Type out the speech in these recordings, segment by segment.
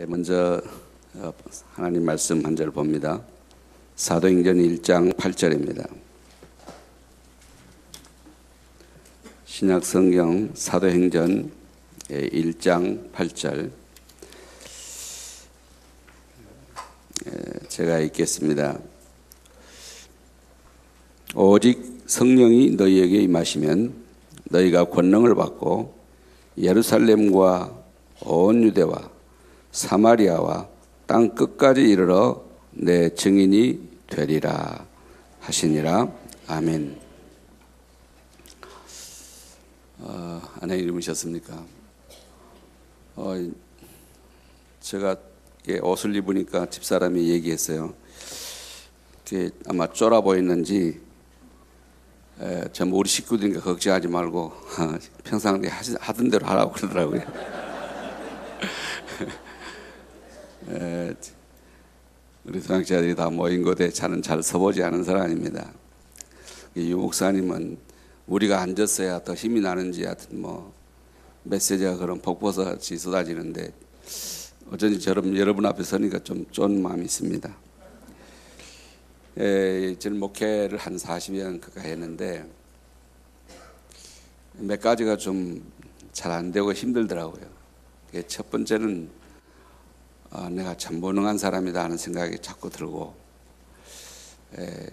먼저 하나님 말씀 한 절 봅니다. 사도행전 1장 8절입니다. 신약성경 사도행전 1장 8절 제가 읽겠습니다. 오직 성령이 너희에게 임하시면 너희가 권능을 받고 예루살렘과 온 유대와 사마리아와 땅 끝까지 이르러 내 증인이 되리라 하시니라. 아멘. 안에 이름이셨습니까? 제가 옷을 입으니까 집사람이 얘기했어요. 아마 쫄아 보였는지 전부 우리 식구들이니까 걱정하지 말고 평상 하던 대로 하라고 그러더라고요. 우리 동역자들이 다 모인 곳에 저는 잘 서보지 않은 사람입니다. 유 목사님은 우리가 앉았어야 더 힘이 나는지 하여튼 메시지가 그런 폭포같이 쏟아지는데 어쩐지 여러분 앞에 서니까 좀 쫀 마음이 있습니다. 저는 목회를 한 40여 년 가까이 했는데 몇 가지가 좀 잘 안 되고 힘들더라고요. 첫 번째는 내가 참 무능한 사람이다 하는 생각이 자꾸 들고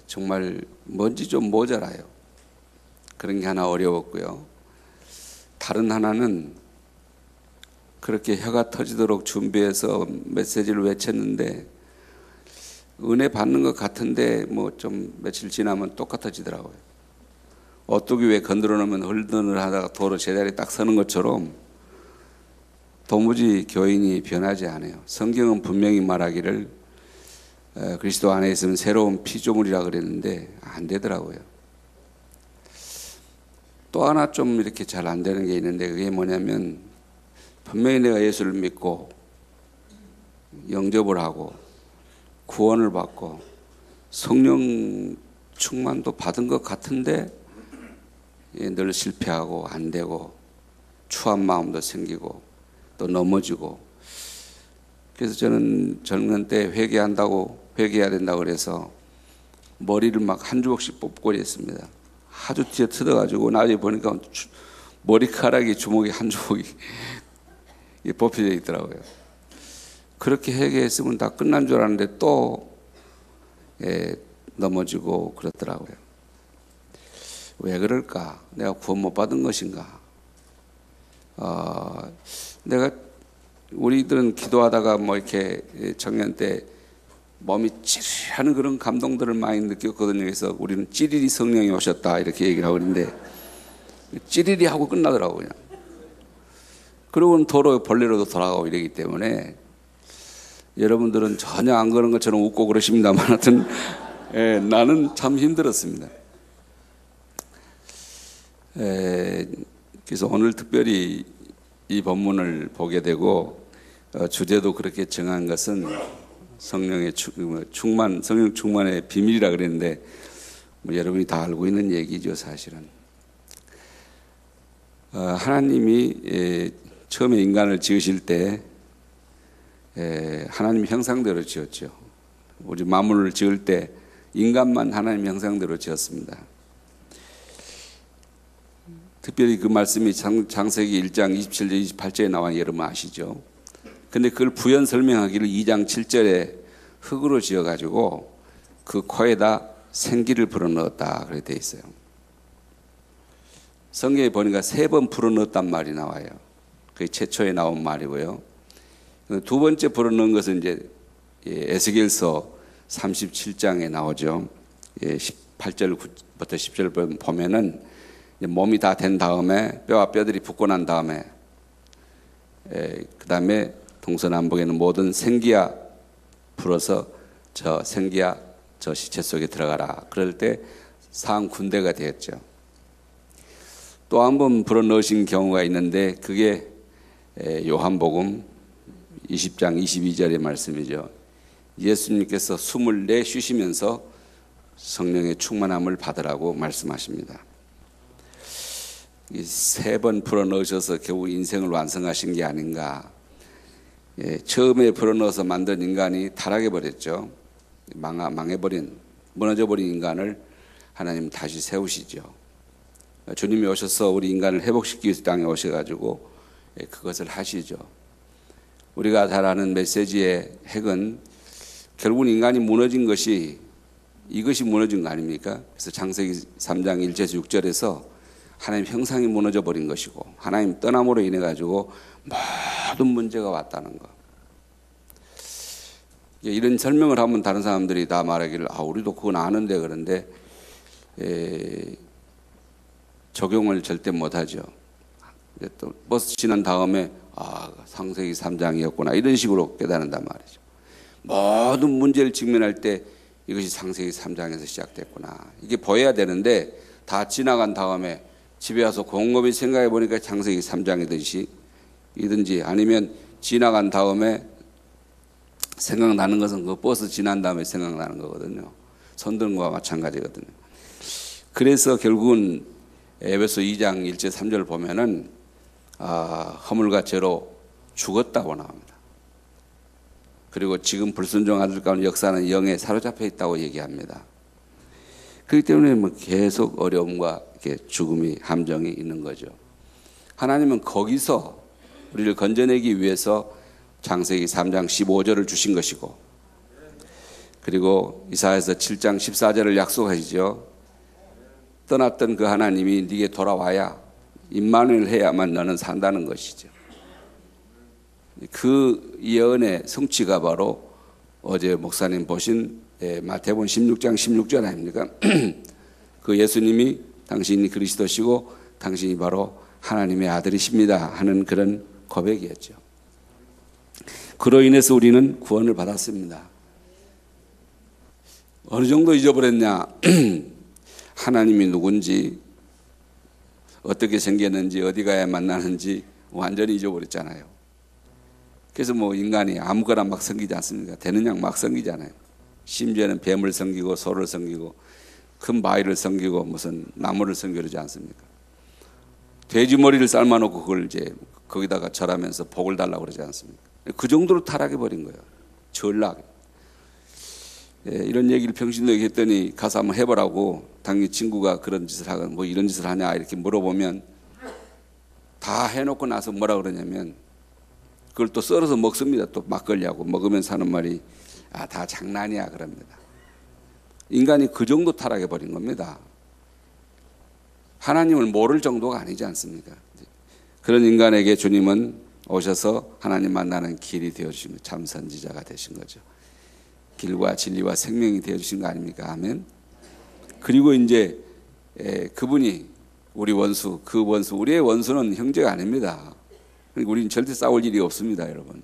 정말 뭔지 좀 모자라요. 그런 게 하나 어려웠고요. 다른 하나는 그렇게 혀가 터지도록 준비해서 메시지를 외쳤는데 은혜 받는 것 같은데 좀 며칠 지나면 똑같아지더라고요. 오뚜기 왜 건드려 놓으면 흘든을 하다가 도로 제자리에 딱 서는 것처럼 도무지 교인이 변하지 않아요. 성경은 분명히 말하기를 그리스도 안에 있으면 새로운 피조물이라 그랬는데 안 되더라고요. 또 하나 좀 이렇게 잘 안 되는 게 있는데 그게 뭐냐면 분명히 내가 예수를 믿고 영접을 하고 구원을 받고 성령 충만도 받은 것 같은데 늘 실패하고 안 되고 추한 마음도 생기고 또 넘어지고 그래서 저는 젊은 때 회개해야 된다고 그래서 머리를 막 한 주먹씩 뽑고 그랬습니다. 하도 뒤에 뜯어가지고 나중에 보니까 머리카락이 주먹이 한 주먹이 뽑혀져 있더라고요. 그렇게 회개했으면 다 끝난 줄 알았는데 또 넘어지고 그렇더라고요. 왜 그럴까? 내가 구원 못 받은 것인가? 우리들은 기도하다가 이렇게 청년 때 몸이 찌릿하는 그런 감동들을 많이 느꼈거든요. 그래서 우리는 찌릿이 성령이 오셨다 이렇게 얘기를 하고 있는데 찌릿이 하고 끝나더라고요. 그러고는 도로 본래로도 돌아가고 이러기 때문에 여러분들은 전혀 안 그런 것처럼 웃고 그러십니다만 하여튼 나는 참 힘들었습니다. 그래서 오늘 특별히 이 본문을 보게 되고 주제도 그렇게 정한 것은 성령의 성령 충만의 비밀이라 그랬는데 여러분이 다 알고 있는 얘기죠. 사실은 하나님이 처음에 인간을 지으실 때 하나님 형상대로 지었죠. 우리 만물을 지을 때 인간만 하나님 형상대로 지었습니다. 특별히 그 말씀이 창세기 1장 27절 28절에 나와 여러분 아시죠? 근데 그걸 부연 설명하기를 2장 7절에 흙으로 지어가지고 그 코에다 생기를 불어넣었다 그렇게 되어 있어요. 성경에 보니까 3번 불어넣었단 말이 나와요. 그게 최초에 나온 말이고요. 두 번째 불어넣은 것은 이제 에스겔서 37장에 나오죠. 18절부터 10절 보면은 몸이 다 된 다음에 뼈와 뼈들이 붙고 난 다음에 그 다음에 동서남북에는 모든 생기야 불어서 저 생기야 저 시체 속에 들어가라. 그럴 때 상 군대가 되었죠. 또 한 번 불어넣으신 경우가 있는데 그게 요한복음 20장 22절의 말씀이죠. 예수님께서 숨을 내쉬시면서 성령의 충만함을 받으라고 말씀하십니다. 3번 풀어넣으셔서 결국 인생을 완성하신 게 아닌가. 처음에 불어넣어서 만든 인간이 타락해버렸죠. 망해버린, 무너져버린 인간을 하나님 다시 세우시죠. 주님이 오셔서 우리 인간을 회복시키기 위해서 땅에 오셔가지고 그것을 하시죠. 우리가 잘 아는 메시지의 핵은 결국은 인간이 무너진 것이 이것이 무너진 거 아닙니까? 그래서 창세기 3장 1절에서 6절에서 하나님 형상이 무너져 버린 것이고 하나님 떠남으로 인해 가지고 모든 문제가 왔다는 거. 이런 설명을 하면 다른 사람들이 다 말하기를 우리도 그건 아는데 그런데 적용을 절대 못하죠. 또 버스 지난 다음에 창세기 3장이었구나 이런 식으로 깨닫는단 말이죠. 모든 문제를 직면할 때 이것이 창세기 3장에서 시작됐구나 이게 보여야 되는데 다 지나간 다음에 집에 와서 곰곰이 생각해 보니까 창세기 3장이든지 아니면 지나간 다음에 생각나는 것은 그 버스 지난 다음에 생각나는 거거든요. 손드는 거와 마찬가지거든요. 그래서 결국은 에베소 2장 1절 3절을 보면은 허물과 죄로 죽었다고 나옵니다. 그리고 지금 불순종 아들 가운데 역사는 영에 사로잡혀 있다고 얘기합니다. 그렇기 때문에 계속 어려움과 죽음이 함정이 있는 거죠. 하나님은 거기서 우리를 건져내기 위해서 창세기 3장 15절을 주신 것이고 그리고 이사야서 7장 14절을 약속하시죠. 떠났던 그 하나님이 네게 돌아와야 임마누엘 해야만 너는 산다는 것이죠. 그 예언의 성취가 바로 어제 목사님 보신 마태복음 16장 16절 아닙니까? 그 예수님이 당신이 그리스도시고 당신이 바로 하나님의 아들이십니다 하는 그런 고백이었죠. 그로 인해서 우리는 구원을 받았습니다. 어느 정도 잊어버렸냐? 하나님이 누군지 어떻게 생겼는지 어디 가야 만나는지 완전히 잊어버렸잖아요. 그래서 인간이 아무거나 막 섬기지 않습니까? 되는 양 막 섬기잖아요. 심지어는 뱀을 섬기고 소를 섬기고 큰 바위를 섬기고 무슨 나무를 섬기고 그러지 않습니까? 돼지 머리를 삶아놓고 그걸 이제 거기다가 절하면서 복을 달라고 그러지 않습니까? 그 정도로 타락해버린 거예요. 전락. 이런 얘기를 평신도에게 했더니 가서 한번 해보라고 당연히 친구가 그런 짓을 하고 이런 짓을 하냐 이렇게 물어보면 다 해놓고 나서 뭐라 그러냐면 그걸 또 썰어서 먹습니다. 또 막걸리하고 먹으면서 하는 말이 다 장난이야 그럽니다. 인간이 그 정도 타락해버린 겁니다. 하나님을 모를 정도가 아니지 않습니까? 그런 인간에게 주님은 오셔서 하나님 만나는 길이 되어주신 참 선지자가 되신 거죠. 길과 진리와 생명이 되어주신 거 아닙니까? 아멘. 그리고 이제 그분이 우리 원수, 우리의 원수는 형제가 아닙니다. 우리는 절대 싸울 일이 없습니다, 여러분.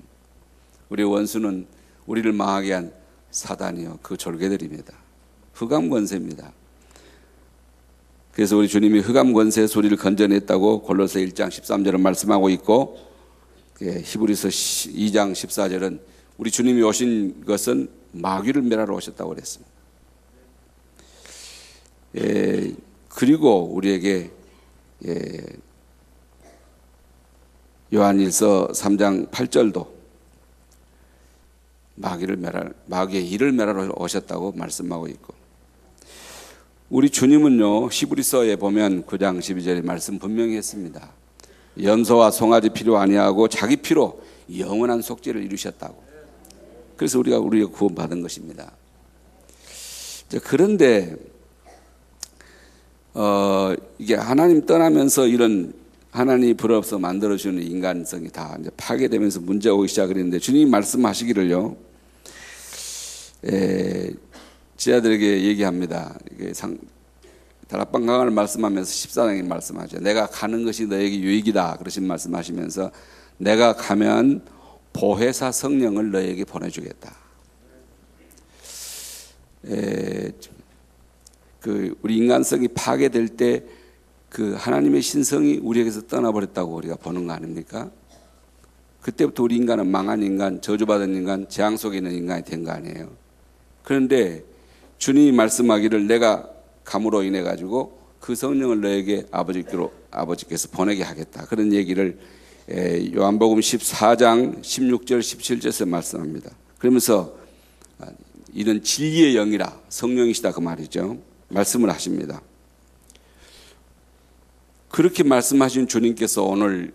우리의 원수는 우리를 망하게 한 사단이요, 그 졸개들입니다. 흑암 권세입니다. 그래서 우리 주님이 흑암 권세의 소리를 건져냈다고 골로새 1장 13절은 말씀하고 있고 히브리서 2장 14절은 우리 주님이 오신 것은 마귀를 멸하러 오셨다고 그랬습니다. 그리고 우리에게 요한일서 3장 8절도 마귀의 일을 멸하러 오셨다고 말씀하고 있고 우리 주님은요 히브리서에 보면 9장 12절에 말씀 분명히 했습니다. 염소와 송아지 피로 아니하고 자기 피로 영원한 속죄를 이루셨다고. 그래서 우리가 구원받은 것입니다. 그런데 이게 하나님 떠나면서 이런 하나님이 불없어 만들어주는 인간성이 다 이제 파괴되면서 문제가 오기 시작했는데 주님이 말씀하시기를요 지하들에게 얘기합니다. 다락방 강화를 말씀하면서 14장에 말씀하죠. 내가 가는 것이 너에게 유익이다 그러신 말씀하시면서 내가 가면 보혜사 성령을 너에게 보내주겠다. 우리 인간성이 파괴될 때 그 하나님의 신성이 우리에게서 떠나버렸다고 우리가 보는 거 아닙니까? 그때부터 우리 인간은 망한 인간, 저주받은 인간, 재앙 속에 있는 인간이 된 거 아니에요. 그런데 주님이 말씀하기를 내가 감으로 인해 가지고 그 성령을 너에게 아버지께서 보내게 하겠다. 그런 얘기를 요한복음 14장 16절 17절에서 말씀합니다. 그러면서 이런 진리의 영이라 성령이시다 그 말이죠. 말씀을 하십니다. 그렇게 말씀하신 주님께서 오늘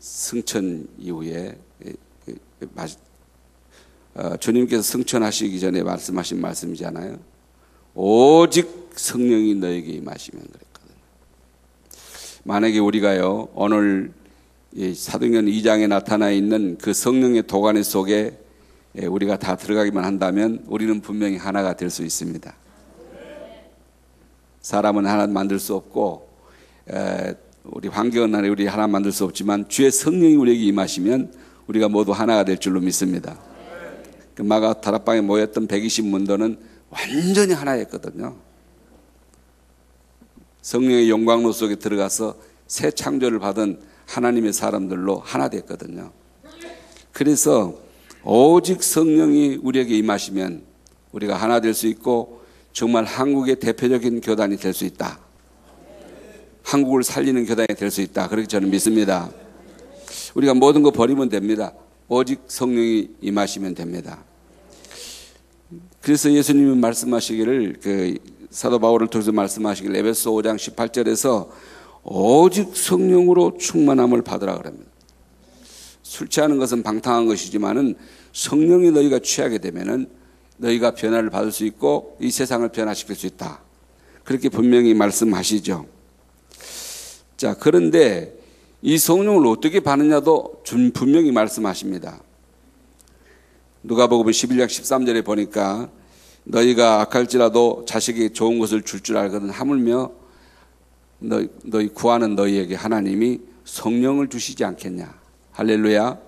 승천 이후에 주님께서 승천하시기 전에 말씀하신 말씀이잖아요. 오직 성령이 너에게 임하시면 그랬거든요. 만약에 우리가요 오늘 사도행전 2장에 나타나 있는 그 성령의 도가니 속에 우리가 다 들어가기만 한다면 우리는 분명히 하나가 될 수 있습니다. 사람은 하나 만들 수 없고 우리 환경은 우리 하나 만들 수 없지만 주의 성령이 우리에게 임하시면 우리가 모두 하나가 될 줄로 믿습니다. 그 마가 다락방에 모였던 120문도는 완전히 하나였거든요. 성령의 영광로 속에 들어가서 새 창조를 받은 하나님의 사람들로 하나 됐거든요. 그래서 오직 성령이 우리에게 임하시면 우리가 하나 될 수 있고 정말 한국의 대표적인 교단이 될 수 있다. 한국을 살리는 교단이 될 수 있다. 그렇게 저는 믿습니다. 우리가 모든 거 버리면 됩니다. 오직 성령이 임하시면 됩니다. 그래서 예수님이 말씀하시기를 사도 바울을 통해서 말씀하시기를 에베소 5장 18절에서 오직 성령으로 충만함을 받으라 그럽니다. 술 취하는 것은 방탕한 것이지만은 성령이 너희가 취하게 되면은 너희가 변화를 받을 수 있고 이 세상을 변화시킬 수 있다. 그렇게 분명히 말씀하시죠. 자, 그런데 이 성령을 어떻게 받느냐도 분명히 말씀하십니다. 누가복음 11장 13절에 보니까 너희가 악할지라도 자식에게 좋은 것을 줄 알거든 하물며 너희 구하는 너희에게 하나님이 성령을 주시지 않겠냐. 할렐루야.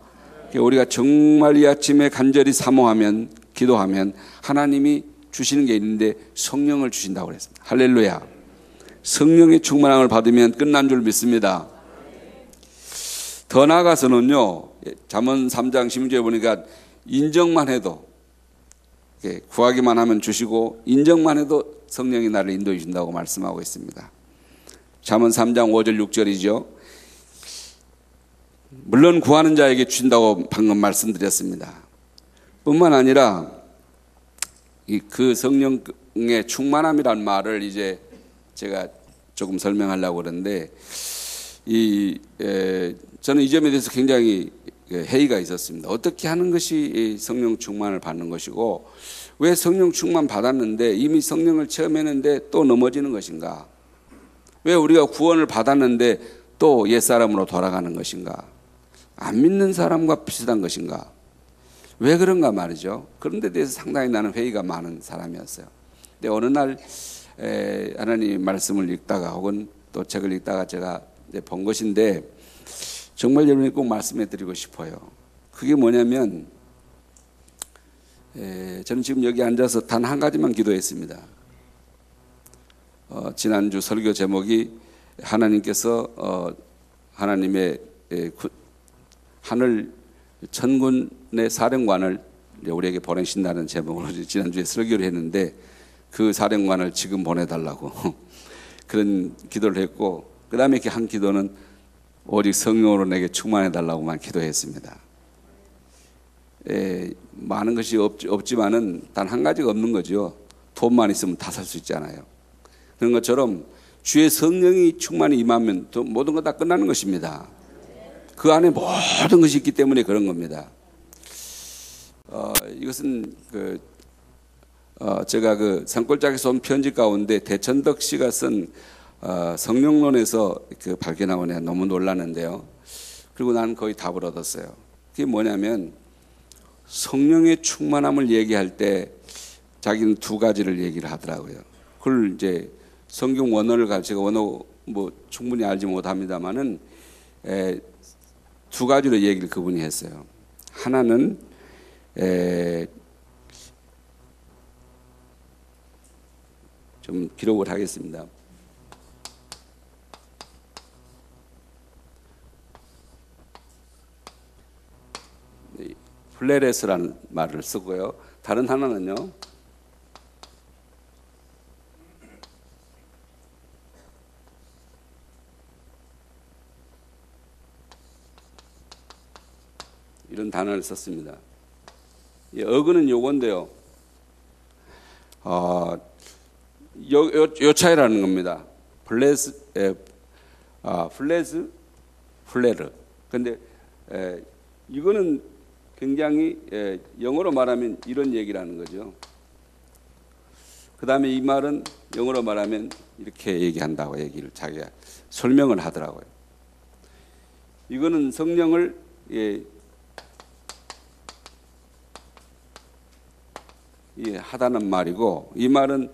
우리가 정말 이 아침에 간절히 사모하면 기도하면 하나님이 주시는 게 있는데 성령을 주신다고 그랬습니다. 할렐루야. 성령의 충만함을 받으면 끝난 줄 믿습니다. 더 나아가서는요, 잠언 3장 16절에 보니까 인정만 해도 구하기만 하면 주시고 인정만 해도 성령이 나를 인도해 준다고 말씀하고 있습니다. 잠언 3장 5절 6절이죠. 물론 구하는 자에게 주신다고 방금 말씀드렸습니다. 뿐만 아니라 그 성령의 충만함이란 말을 이제 제가 조금 설명하려고 그러는데 저는 이 점에 대해서 굉장히 회의가 있었습니다. 어떻게 하는 것이 성령 충만을 받는 것이고 왜 성령 충만 받았는데 이미 성령을 체험했는데 또 넘어지는 것인가? 왜 우리가 구원을 받았는데 또 옛사람으로 돌아가는 것인가? 안 믿는 사람과 비슷한 것인가? 왜 그런가 말이죠. 그런 데 대해서 상당히 나는 회의가 많은 사람이었어요. 근데 어느 날 하나님 말씀을 읽다가 혹은 또 책을 읽다가 제가 본 것인데 정말 여러분이 꼭 말씀해 드리고 싶어요. 그게 뭐냐면 저는 지금 여기 앉아서 단 한 가지만 기도했습니다. 지난주 설교 제목이 하나님께서 하나님의 하늘 천군의 사령관을 우리에게 보내신다는 제목으로 지난주에 설교를 했는데 그 사령관을 지금 보내달라고 그런 기도를 했고 그 다음에 이렇게 한 기도는 오직 성령으로 내게 충만해달라고만 기도했습니다. 많은 것이 없지만은 단 한 가지가 없는 거죠. 돈만 있으면 다 살 수 있잖아요. 그런 것처럼 주의 성령이 충만히 임하면 모든 것 다 끝나는 것입니다. 그 안에 모든 것이 있기 때문에 그런 겁니다. 이것은 제가 산골짜기에서 온 편지 가운데 대천덕 씨가 쓴 성령론에서 발견하고 내가 너무 놀랐는데요. 그리고 나는 거의 답을 얻었어요. 그게 뭐냐면 성령의 충만함을 얘기할 때 자기는 두 가지를 얘기를 하더라고요. 그걸 이제 성경 원어를 제가 원어 충분히 알지 못합니다만은 두 가지로 얘기를 그분이 했어요. 하나는 좀 기록을 하겠습니다. 플레레스라는 말을 쓰고요. 다른 하나는요. 단어를 썼습니다. 어근은 요건데요. 요 차이라는 겁니다. 플레스, 플레르. 근데 이거는 굉장히 영어로 말하면 이런 얘기라는 거죠. 그 다음에 이 말은 영어로 말하면 이렇게 얘기한다고 얘기를 자기가 설명을 하더라고요. 이거는 성령을 하다는 말이고, 이 말은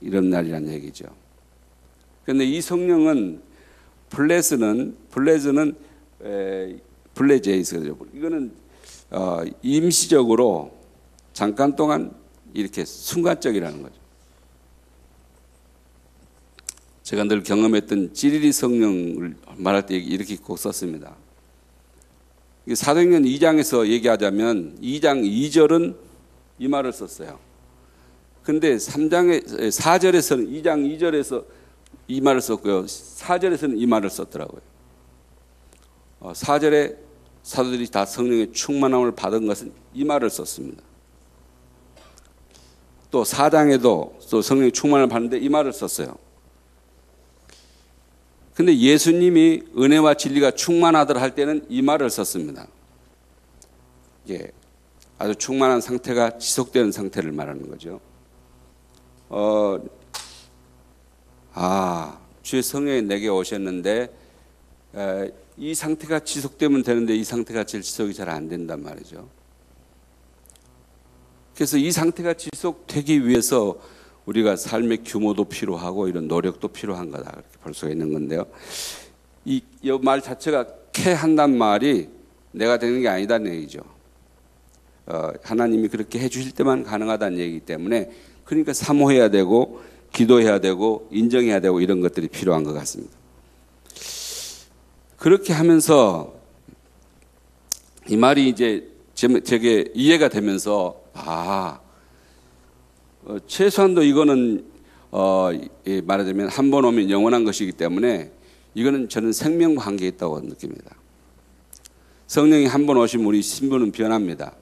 이런 날이라는 얘기죠. 그런데 이 성령은 블레즈는 블레제이스죠. 이거는 임시적으로 잠깐 동안 이렇게 순간적이라는 거죠. 제가 늘 경험했던 찌리리 성령을 말할 때 이렇게 꼭 썼습니다. 사도행전 2장에서 얘기하자면 2장 2절은 이 말을 썼어요. 근데 4절에서는 2장 2절에서 이 말을 썼고요. 4절에서는 이 말을 썼더라고요. 4절에 사도들이 다 성령의 충만함을 받은 것은 이 말을 썼습니다. 또 4장에도 또 성령의 충만함을 받는데 이 말을 썼어요. 근데 예수님이 은혜와 진리가 충만하더라 할 때는 이 말을 썼습니다. 아주 충만한 상태가 지속되는 상태를 말하는 거죠. 주의 성령이 내게 오셨는데 이 상태가 지속되면 되는데 이 상태가 지속이 잘 안 된단 말이죠. 그래서 이 상태가 지속되기 위해서 우리가 삶의 규모도 필요하고 이런 노력도 필요한 거다 그렇게 볼 수가 있는 건데요. 이 말 자체가 캐한단 말이 내가 되는 게 아니다는 얘기죠. 하나님이 그렇게 해주실 때만 가능하다는 얘기이기 때문에, 그러니까 사모해야 되고 기도해야 되고 인정해야 되고 이런 것들이 필요한 것 같습니다. 그렇게 하면서 이 말이 이제 제게 이해가 되면서 최소한도 이거는 말하자면 한 번 오면 영원한 것이기 때문에 이거는 저는 생명과 관계에 있다고 느낍니다. 성령이 한 번 오시면 우리 신분은 변합니다.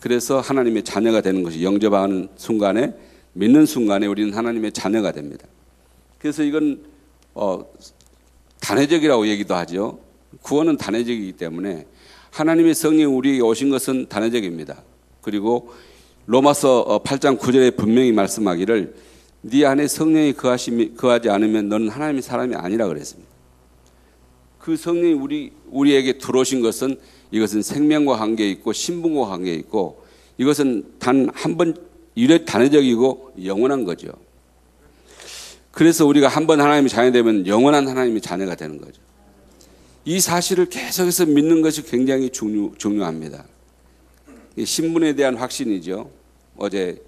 그래서 하나님의 자녀가 되는 것이 영접하는 순간에, 믿는 순간에 우리는 하나님의 자녀가 됩니다. 그래서 이건 단회적이라고 얘기도 하죠. 구원은 단회적이기 때문에 하나님의 성령이 우리에게 오신 것은 단회적입니다. 그리고 로마서 8장 9절에 분명히 말씀하기를 네 안에 성령이 거하지 않으면 너는 하나님의 사람이 아니라 그랬습니다. 그 성령이 우리에게 들어오신 것은 이것은 생명과 관계에 있고 신분과 관계에 있고 이것은 단 한 번 유례 단회적이고 영원한 거죠. 그래서 우리가 한 번 하나님의 자녀 되면 영원한 하나님의 자녀가 되는 거죠. 이 사실을 계속해서 믿는 것이 굉장히 중요합니다. 신분에 대한 확신이죠. 어제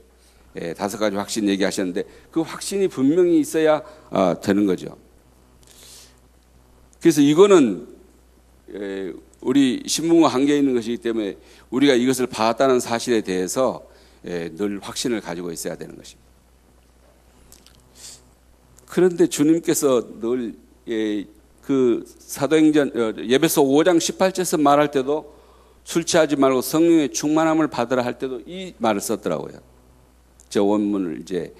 5가지 확신 얘기하셨는데 그 확신이 분명히 있어야 되는 거죠. 그래서 이거는 우리 신분과 관계에 있는 것이기 때문에 우리가 이것을 받았다는 사실에 대해서 늘 확신을 가지고 있어야 되는 것입니다. 그런데 주님께서 늘 그 사도행전 예배소 5장 18절에서 말할 때도 술 취하지 말고 성령의 충만함을 받으라 할 때도 이 말을 썼더라고요. 저 원문을 이제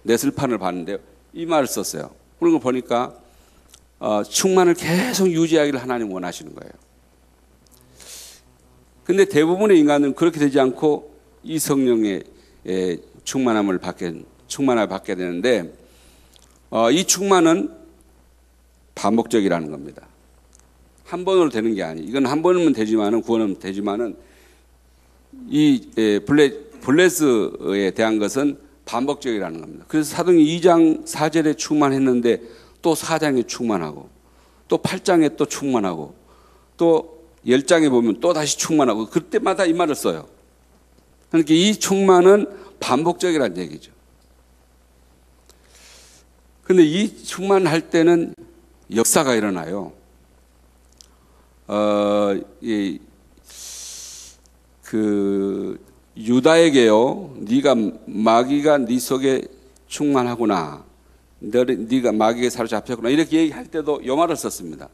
넷을판을 봤는데요. 이 말을 썼어요. 그런 걸 보니까 충만을 계속 유지하기를 하나님 원하시는 거예요. 근데 대부분의 인간은 그렇게 되지 않고 이 성령의 충만함을 받게 되는데 이 충만은 반복적이라는 겁니다. 한 번으로 되는 게 아니에요. 이건 한 번이면 되지만은 구원은 되지만은 이 블레스에 대한 것은 반복적이라는 겁니다. 그래서 사도행전 2장 4절에 충만했는데 또 4장에 충만하고 또 8장에 또 충만하고 또 10장에 보면 또 다시 충만하고 그때마다 이 말을 써요. 그러니까 이 충만은 반복적이라는 얘기죠. 그런데 이 충만할 때는 역사가 일어나요. 유다에게요, 네가 마귀가 네 속에 충만하구나. 네가 마귀에 사로잡혔구나 이렇게 얘기할 때도 요 말을 썼습니다.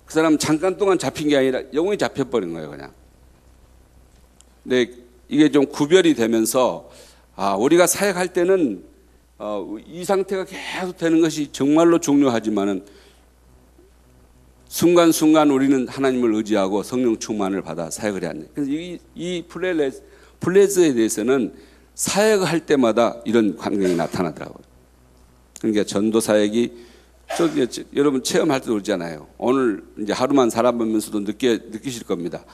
그 사람은 잠깐 동안 잡힌 게 아니라 영원히 잡혀버린 거예요, 그냥. 근데 이게 좀 구별이 되면서 우리가 사역할 때는 이 상태가 계속 되는 것이 정말로 중요하지만은 순간순간 우리는 하나님을 의지하고 성령 충만을 받아 사역을 해야 합니다. 그래서 이 플레즈에 대해서는 사역할 때마다 이런 광경이 나타나더라고요. 그러니까 전도 사역이 여러분 체험할 때도 그러잖아요. 오늘 이제 하루만 살아보면서도 느끼실 겁니다.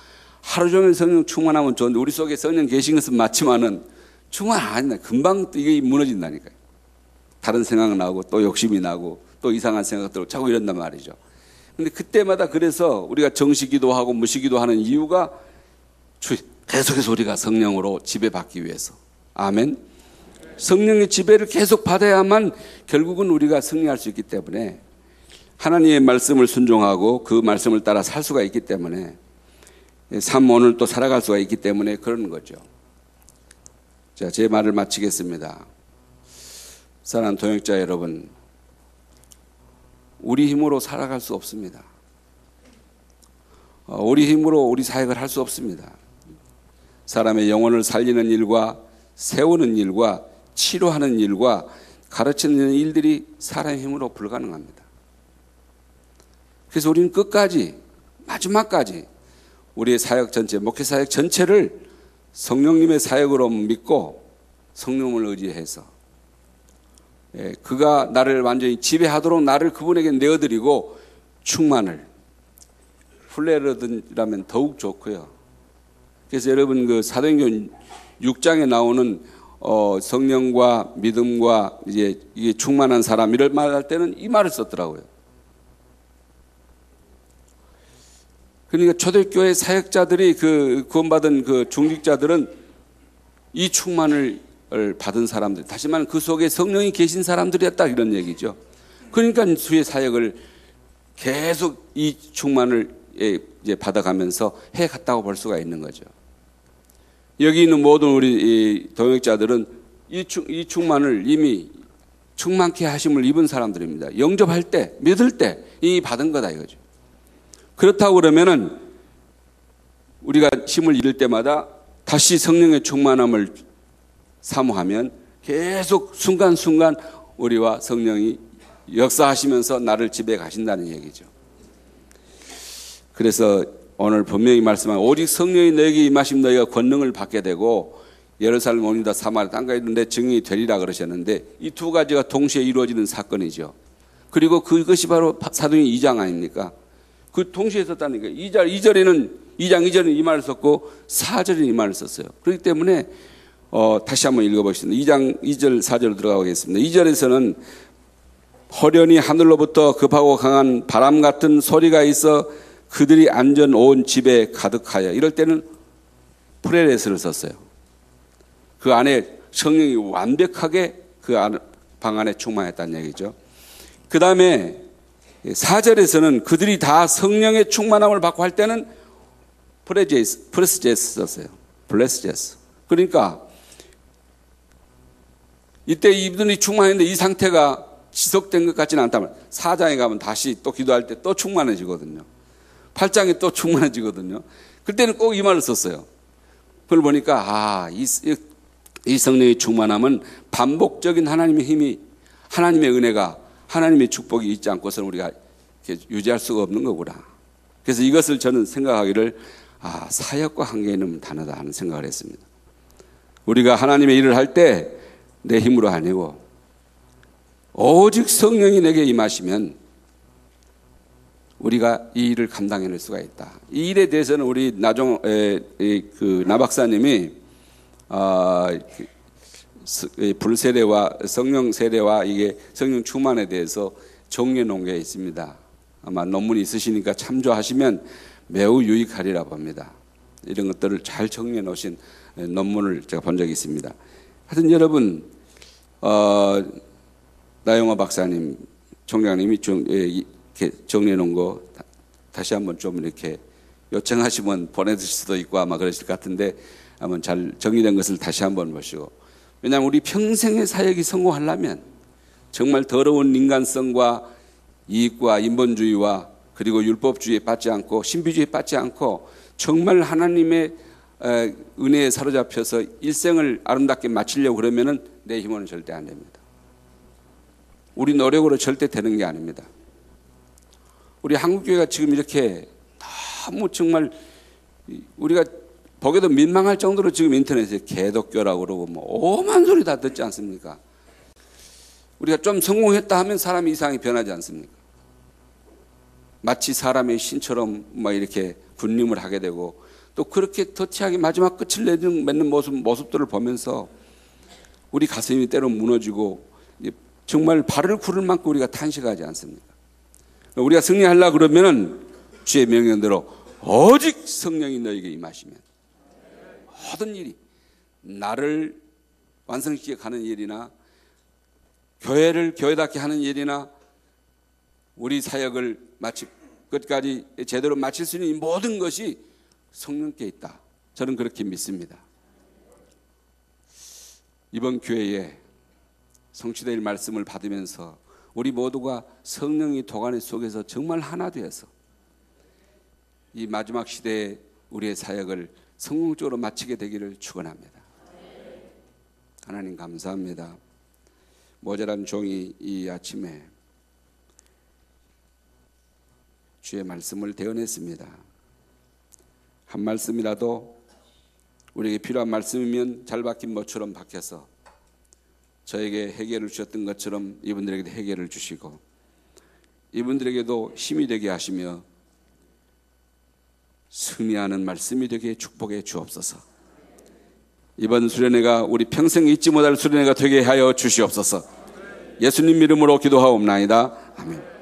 하루 종일 성령 충만하면 좋은데 우리 속에 성령 계신 것은 맞지만은 충만 안 한다. 금방 이게 무너진다니까요. 다른 생각 나고 또 욕심이 나고 또 이상한 생각 들고 자꾸 이런단 말이죠. 근데 그때마다 그래서 우리가 정시기도 하고 무시기도 하는 이유가 계속해서 우리가 성령으로 지배받기 위해서. 아멘. 성령의 지배를 계속 받아야만 결국은 우리가 승리할 수 있기 때문에 하나님의 말씀을 순종하고 그 말씀을 따라 살 수가 있기 때문에 삶 오늘 또 살아갈 수가 있기 때문에 그런 거죠. 자, 제 말을 마치겠습니다. 사랑하는 동역자 여러분, 우리 힘으로 살아갈 수 없습니다. 우리 힘으로 우리 사역을 할 수 없습니다. 사람의 영혼을 살리는 일과 세우는 일과 치료하는 일과 가르치는 일들이 사람의 힘으로 불가능합니다. 그래서 우리는 끝까지 마지막까지 우리의 사역 전체, 목회 사역 전체를 성령님의 사역으로 믿고 성령을 의지해서 그가 나를 완전히 지배하도록 나를 그분에게 내어드리고 충만을 플레르든이라면 더욱 좋고요. 그래서 여러분 그 사도행전 6장에 나오는 성령과 믿음과 이제 이게 충만한 사람 이럴 말할 때는 이 말을 썼더라고요. 그러니까 초대교회 사역자들이 그 구원받은 그 중직자들은 이 충만을 받은 사람들, 다시 말하면 그 속에 성령이 계신 사람들이었다 이런 얘기죠. 그러니까 주의 사역을 계속 이 충만을 이제 받아가면서 해갔다고 볼 수가 있는 거죠. 여기 있는 모든 우리 동역자들은 이 충만을 이미 충만케 하심을 입은 사람들입니다. 영접할 때, 믿을 때 이미 받은 거다 이거죠. 그렇다고 그러면은 우리가 힘을 잃을 때마다 다시 성령의 충만함을 사모하면 계속 순간순간 우리와 성령이 역사하시면서 나를 지배해 가신다는 얘기죠. 그래서 오늘 분명히 말씀한 오직 성령이 너에게 임하시면 너희가 권능을 받게 되고 예루살렘 온 유다 사마리아 땅까지 이르는 데 증인이 되리라 그러셨는데 이 두 가지가 동시에 이루어지는 사건이죠. 그리고 그것이 바로 사도행 2장 아닙니까? 그 동시에 썼다니까. 2장 2절에는 이 말을 썼고 4절에는 이 말을 썼어요. 그렇기 때문에 다시 한번 읽어보겠습니다. 2장 2절 4절 들어가겠습니다. 2절에서는 호련히 하늘로부터 급하고 강한 바람 같은 소리가 있어 그들이 앉은 온 집에 가득하여 이럴 때는 프레레스를 썼어요. 그 안에 성령이 완벽하게 그 방 안에 충만했다는 얘기죠. 그 다음에 4절에서는 그들이 다 성령의 충만함을 받고 할 때는 프레스제스 썼어요. 블레스제스. 그러니까 이때 이분이 충만했는데 이 상태가 지속된 것 같지는 않다면 4장에 가면 다시 또 기도할 때 또 충만해지거든요. 8장에 또 충만해지거든요. 그때는 꼭 이 말을 썼어요. 그걸 보니까 이 성령의 충만함은 반복적인 하나님의 힘이 하나님의 은혜가 하나님의 축복이 있지 않고서는 우리가 유지할 수가 없는 거구나. 그래서 이것을 저는 생각하기를 사역과 관계 있는 단어다 하는 생각을 했습니다. 우리가 하나님의 일을 할 때 내 힘으로 아니고 오직 성령이 내게 임하시면 우리가 이 일을 감당해낼 수가 있다. 이 일에 대해서는 우리 나 박사님이 불세례와 성령 세례와 이게 성령 충만에 대해서 정리해 놓은 게 있습니다. 아마 논문이 있으시니까 참조하시면 매우 유익하리라 봅니다. 이런 것들을 잘 정리해 놓으신 논문을 제가 본 적이 있습니다. 하여튼 여러분, 나영호 박사님, 총장님이 정리해 놓은 거 다시 한번 좀 이렇게 요청하시면 보내드릴 수도 있고 아마 그러실 것 같은데 한번 잘 정리된 것을 다시 한번 보시고, 왜냐하면 우리 평생의 사역이 성공하려면 정말 더러운 인간성과 이익과 인본주의와 그리고 율법주의에 빠지지 않고 신비주의에 빠지지 않고 정말 하나님의 은혜에 사로잡혀서 일생을 아름답게 마치려고 그러면은 내 힘으로는 절대 안 됩니다. 우리 노력으로 절대 되는 게 아닙니다. 우리 한국교회가 지금 이렇게 너무 정말 우리가 보기도 민망할 정도로 지금 인터넷에 개독교라고 그러고 뭐 오만 소리 다 듣지 않습니까? 우리가 좀 성공했다 하면 사람이 이상하게 변하지 않습니까? 마치 사람의 신처럼 막 이렇게 군림을 하게 되고 또 그렇게 더티하게 마지막 끝을 맺는 모습들을 보면서 우리 가슴이 때로 무너지고 정말 발을 굴을 만큼 우리가 탄식하지 않습니까? 우리가 승리하려고 그러면은 주의 명령대로 오직 성령이 너에게 임하시면 모든 일이 나를 완성시켜 가는 일이나 교회를 교회답게 하는 일이나 우리 사역을 마치 끝까지 제대로 마칠 수 있는 이 모든 것이 성령께 있다. 저는 그렇게 믿습니다. 이번 기회에 성취될 말씀을 받으면서 우리 모두가 성령의 도가니 속에서 정말 하나 되어서 이 마지막 시대에 우리의 사역을 성공적으로 마치게 되기를 축원합니다. 하나님 감사합니다. 모자란 종이 이 아침에 주의 말씀을 대언했습니다. 한 말씀이라도 우리에게 필요한 말씀이면 잘 박힌 모처럼 박혀서 저에게 해결을 주셨던 것처럼 이분들에게도 해결을 주시고 이분들에게도 힘이 되게 하시며 승리하는 말씀이 되게 축복해 주옵소서. 이번 수련회가 우리 평생 잊지 못할 수련회가 되게 하여 주시옵소서. 예수님 이름으로 기도하옵나이다. 아멘.